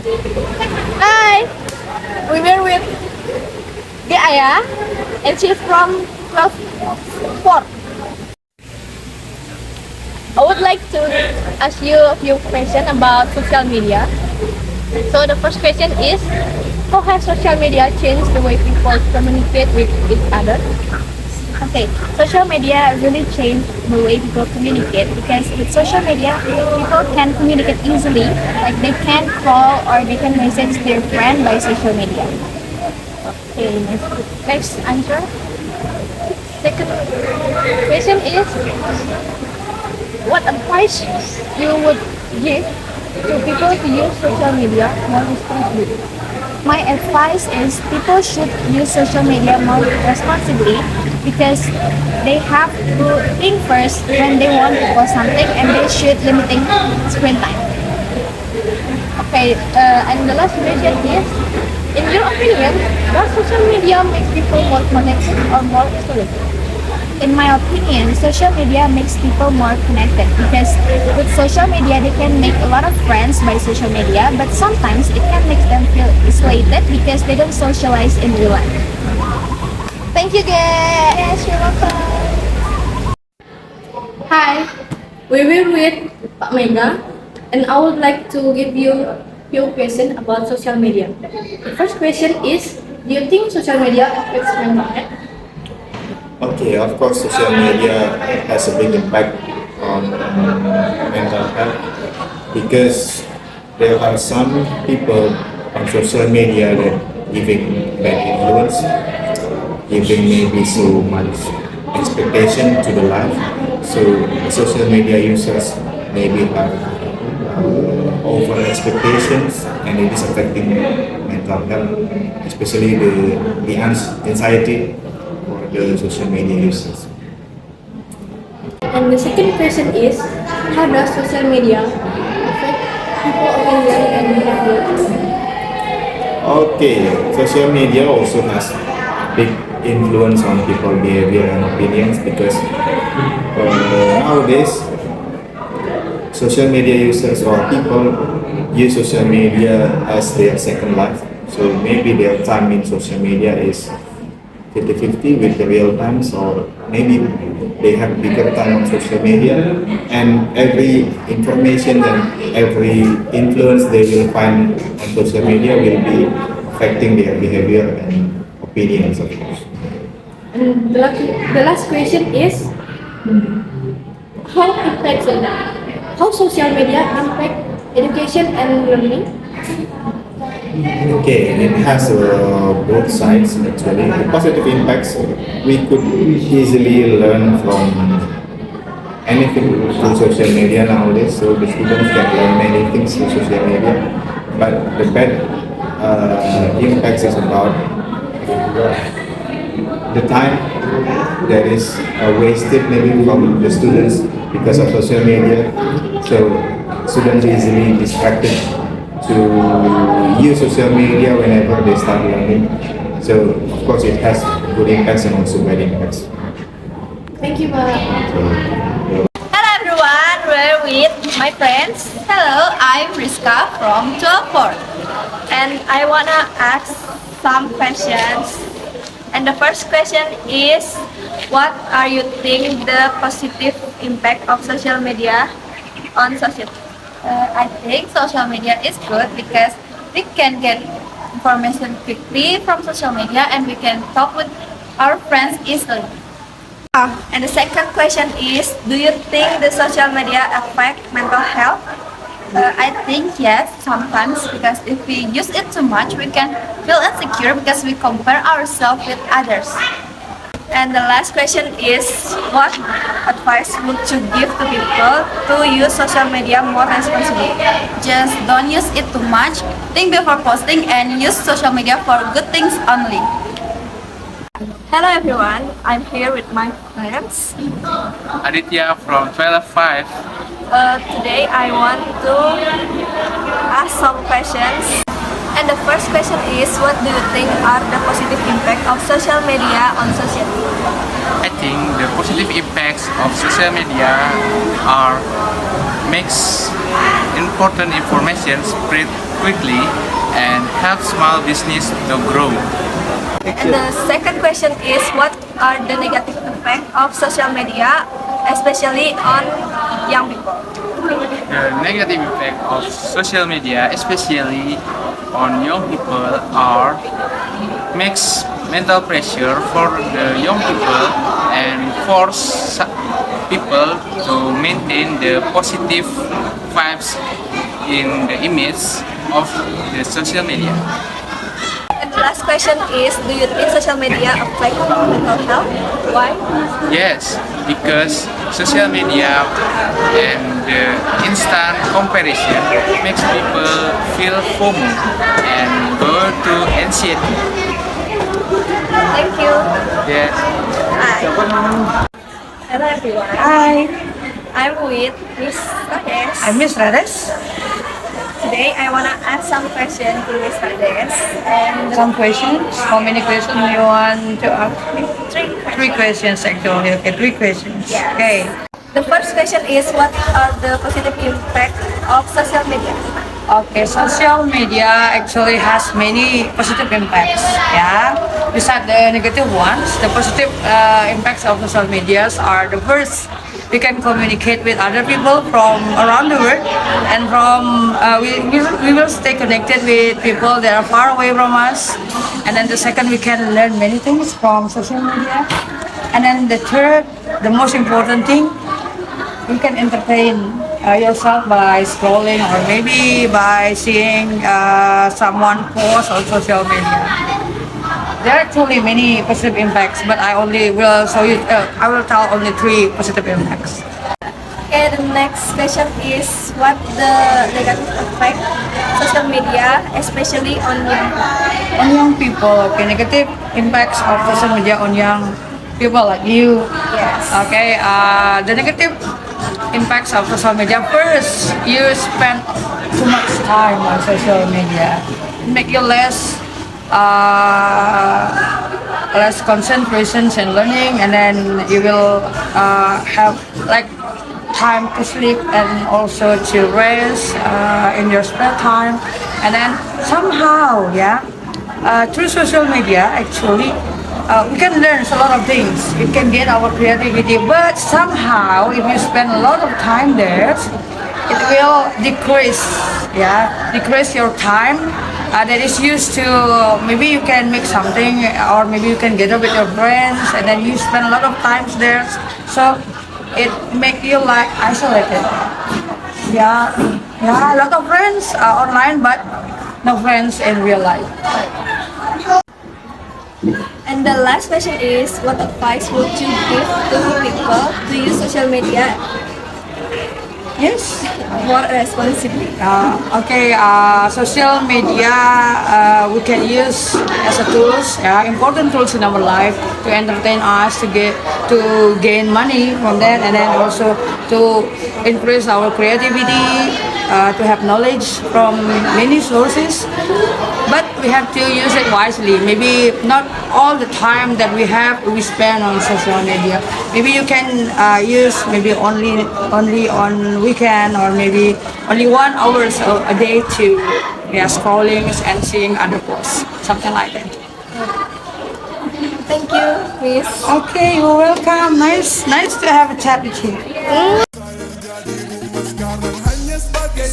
Hi, we were with Aya, and she's from class 4. I would like to ask you a few questions about social media. So the first question is, how has social media changed the way people communicate with each other? Okay, social media really changed the way people communicate because with social media, people can communicate easily. Like they can call or they can message their friend by social media. Okay, next answer. Second question is, what advice you would give to people to use social media more responsibly? My advice is people should use social media more responsibly because they have to think first when they want to post something and they should limiting screen time. Okay, and the last question is, in your opinion, does social media make people more connected or more isolated? In my opinion, social media makes people more connected because with social media they can make a lot of friends by social media, but sometimes it can make them feel isolated because they don't socialize in real life. Thank you guys. You're welcome. Hi, we will with Pak Mega, and I would like to give you a few questions about social media. The first question is, do you think social media affects mental health? Okay, of course, social media has a big impact on mental health because there are some people on social media that giving bad influence, giving maybe so much expectation to the life. So social media users maybe have over expectations, and it is affecting mental health, especially the anxiety for the social media users. And the second question is, how does social media affect people opinion and behavior? Okay, social media also has big influence on people behavior and opinions because nowadays social media users or people use social media as their second life. So maybe their time in social media is 50-50 with the real times, or maybe they have bigger time on social media, and every information and every influence they will find on social media will be affecting their behavior and opinions, of course. And the last question is, how social media impact education and learning? Okay, it has both sides actually. The positive impacts, we could easily learn from anything through social media nowadays, so the students can learn many things through social media. But the bad impacts is about the time that is wasted maybe from the students because of social media. So students easily distracted to use social media whenever they start learning. So of course it has good impacts and also bad impacts. Thank you, Pak. Hello everyone, we're with my friends. Hello, I'm Rizka from 12 and I wanna ask some questions. And the first question is, what are you think the positive impact of social media on society? I think social media is good because we can get information quickly from social media and we can talk with our friends easily. And the second question is, do you think the social media affect mental health? I think yes, sometimes, because if we use it too much, we can feel insecure because we compare ourselves with others. And the last question is, what advice would you give to people to use social media more responsibly? Just don't use it too much, think before posting, and use social media for good things only. Hello everyone, I'm here with my friends. Aditya from 12-5. Today I want to ask some questions. And the first question is, what do you think are the positive impact of social media on society? I think the positive impacts of social media are makes important information spread quickly and helps small business to grow. And the second question is, what are the negative effects of social media, especially on young people? The negative effect of social media, especially on young people, are makes mental pressure for the young people and force people to maintain the positive vibes in the image of the social media. And the last question is, do you think social media affect mental health? Why? Yes, because social media and the instant comparison makes people feel FOMO and go to anxiety. Thank you. Yes. Hi. Hello everyone. Hi, I'm with Miss Rades. I'm Miss Rades. Today I wanna ask some questions to Miss Rades. And Some questions. How many questions you want to ask? three Three questions actually. Okay, three questions. Yes. Okay. The first question is, what are the positive impact of social media? Okay, social media actually has many positive impacts. Yeah. Besides the negative ones, the positive impacts of social medias are the first. We can communicate with other people from around the world, and we will stay connected with people that are far away from us. And then the second, we can learn many things from social media. And then the third, the most important thing, you can entertain yourself by scrolling or maybe by seeing someone post on social media. There are actually many positive impacts, but I only will show you. I will tell only three positive impacts. Okay, the next question is, what the negative effect social media, especially on young people? On young people, okay, negative impacts of social media on young people like you. Yes. Okay, the negative impacts of social media. First, you spend too much time on social media. Make you less concentrations in learning, and then you will have like time to sleep and also to rest in your spare time. And then somehow, through social media actually we can learn a lot of things. It can get our creativity, but somehow if you spend a lot of time there, it will decrease your time that is used to, maybe you can make something, or maybe you can gather with your friends, and then you spend a lot of times there, so it make you like isolated. A lot of friends online, but no friends in real life. And the last question is, what advice would you give to people to use social media Yes. more responsibly? Social media we can use as a tools, important tools in our life to entertain us, to gain money from that, and then also to increase our creativity, to have knowledge from many sources. But we have to use it wisely. Maybe not all the time that we spend on social media. Maybe you can use maybe only on weekend, or maybe only 1 hour a day to scrolling and seeing other posts, something like that. Thank you, Miss. Okay, you're welcome. Nice to have a chat with you. Sekarang hanya sebagai